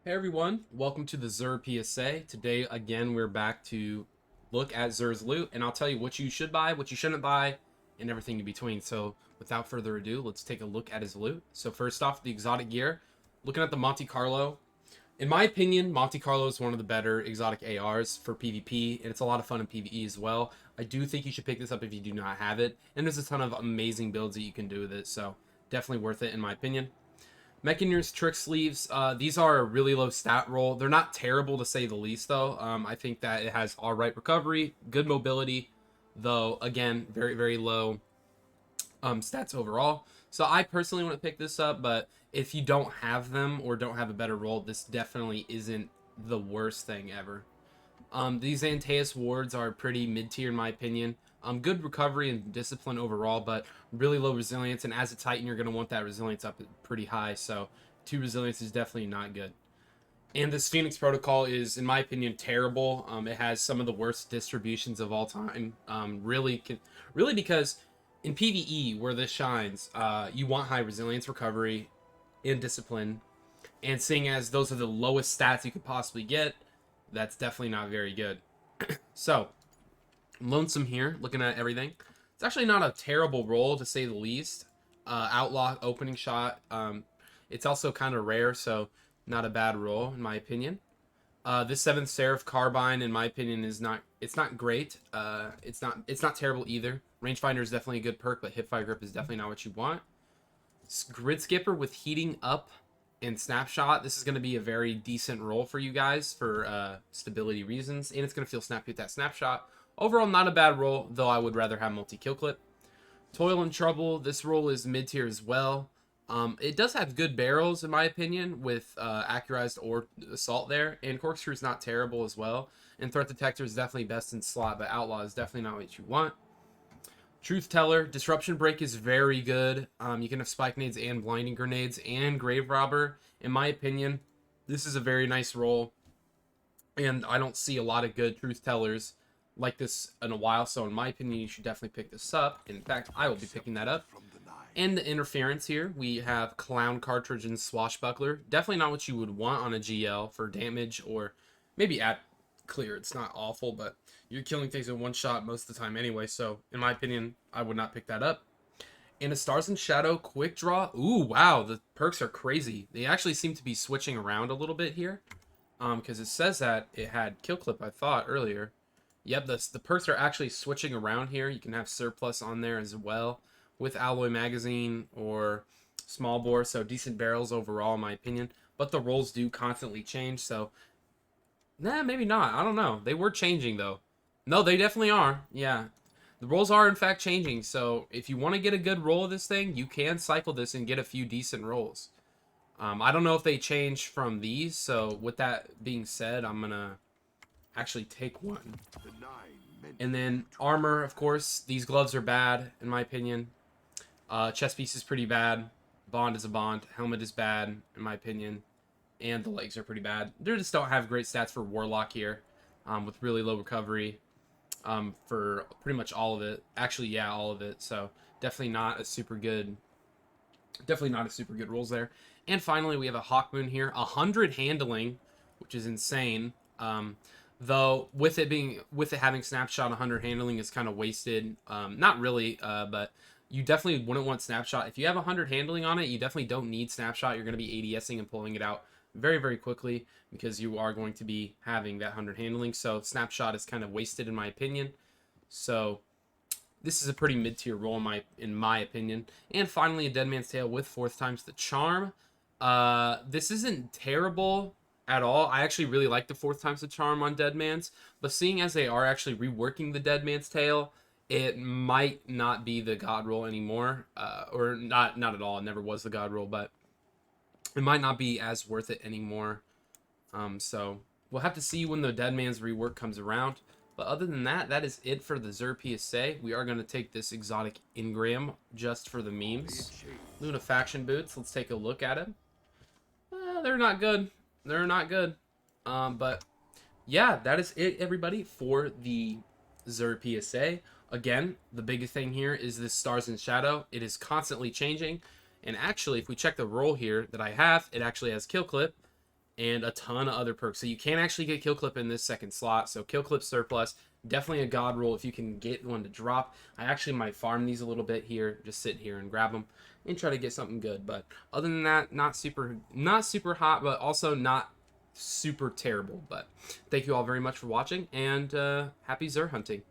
Hey everyone, welcome to the Xur PSA. Today, again, we're back to look at Xur's loot, and I'll tell you what you should buy, what you shouldn't buy, and everything in between. So, without further ado, let's take a look at his loot. So, first off, the exotic gear. Looking at the Monte Carlo. In my opinion, Monte Carlo is one of the better exotic ARs for PvP, and it's a lot of fun in PvE as well. I do think you should pick this up if you do not have it, and there's a ton of amazing builds that you can do with it, so definitely worth it in my opinion. Mechanier's Trick Sleeves, these are a really low stat roll. They're not terrible to say the least, though. I think that it has all right recovery, good mobility, though, again, very, very low stats overall. So I personally want to pick this up, but if you don't have them or don't have a better roll, this definitely isn't the worst thing ever. These Antaeus wards are pretty mid-tier in my opinion. Good recovery and discipline overall, but really low resilience. And as a Titan, you're going to want that resilience up pretty high. So 2 resilience is definitely not good. And this Phoenix Protocol is, in my opinion, terrible. It has some of the worst distributions of all time. Really because in PvE where this shines, you want high resilience, recovery, and discipline. And seeing as those are the lowest stats you could possibly get, that's definitely not very good. So, Lonesome here, looking at everything. It's actually not a terrible roll, to say the least. Outlaw opening shot. It's also kind of rare, so not a bad roll, in my opinion. This 7th Seraph Carbine, in my opinion, is not. It's not great. It's not terrible either. Rangefinder is definitely a good perk, but Hipfire Grip is definitely not what you want. Grid Skipper with Heating Up and Snapshot. This is going to be a very decent roll for you guys for stability reasons, and it's going to feel snappy with that Snapshot. Overall, not a bad roll, though I would rather have multi-kill clip. Toil and Trouble. This roll is mid-tier as well. It does have good barrels, in my opinion, with Accurized or Assault there, and Corkscrew is not terrible as well. And Threat Detector is definitely best in slot, but Outlaw is definitely not what you want. Truth Teller, Disruption Break is very good. You can have Spike Nades and Blinding Grenades and Grave Robber. In my opinion, this is a very nice roll, and I don't see a lot of good Truth Tellers like this in a while, so in my opinion, you should definitely pick this up. In fact, I will be picking that up. And the interference here, we have Clown Cartridge and Swashbuckler. Definitely not what you would want on a GL for damage or maybe at clear. It's not awful, but you're killing things in one shot most of the time anyway. So, in my opinion, I would not pick that up. And a Stars and Shadow Quick Draw. Ooh, wow, the perks are crazy. They actually seem to be switching around a little bit here. Because it says that it had Kill Clip, I thought, earlier. Yep, the perks are actually switching around here. You can have Surplus on there as well with Alloy Magazine or Small Bore, so decent barrels overall, in my opinion. But the rolls do constantly change, so nah, maybe not. I don't know. They were changing though. No, they definitely are. Yeah, the rolls are in fact changing. So if you want to get a good roll of this thing, you can cycle this and get a few decent rolls. I don't know if they change from these. So with that being said, I'm gonna actually take one. And then armor, of course. These gloves are bad in my opinion. Chest piece is pretty bad. Bond is a bond. Helmet is bad, in my opinion. And the legs are pretty bad. They just don't have great stats for Warlock here, with really low recovery for pretty much all of it. Actually, yeah, all of it. So definitely not a super good, rules there. And finally, we have a Hawkmoon here, 100 handling, which is insane. Though with it having snapshot, 100 handling is kind of wasted. Not really, but you definitely wouldn't want snapshot. If you have 100 handling on it, you definitely don't need snapshot. You're going to be ADSing and pulling it out very, very quickly because you are going to be having that 100 handling. So snapshot is kind of wasted in my opinion. So this is a pretty mid-tier roll in my opinion. And finally, a Dead Man's Tale with 4th times the charm. This isn't terrible at all. I actually really like the 4th times the charm on Dead Man's, but seeing as they are actually reworking the Dead Man's Tale, it might not be the god roll anymore, or not at all. It never was the god roll, but it might not be as worth it anymore. So we'll have to see when the Dead Man's rework comes around. But other than that, that is it for the Xur PSA. We are going to take this exotic Ingram just for the memes. Luna Faction Boots. Let's take a look at it. They're not good. They're not good. But yeah, that is it, everybody, for the Xur PSA. Again, the biggest thing here is this Stars and Shadow. It is constantly changing. And actually, if we check the roll here that I have, it actually has Kill Clip. and a ton of other perks. So you can actually get Kill Clip in this second slot. So Kill Clip Surplus, definitely a god roll if you can get one to drop. I actually might farm these a little bit here, just sit here and grab them and try to get something good. But other than that, not super hot, but also not super terrible. But thank you all very much for watching, and happy Xur hunting.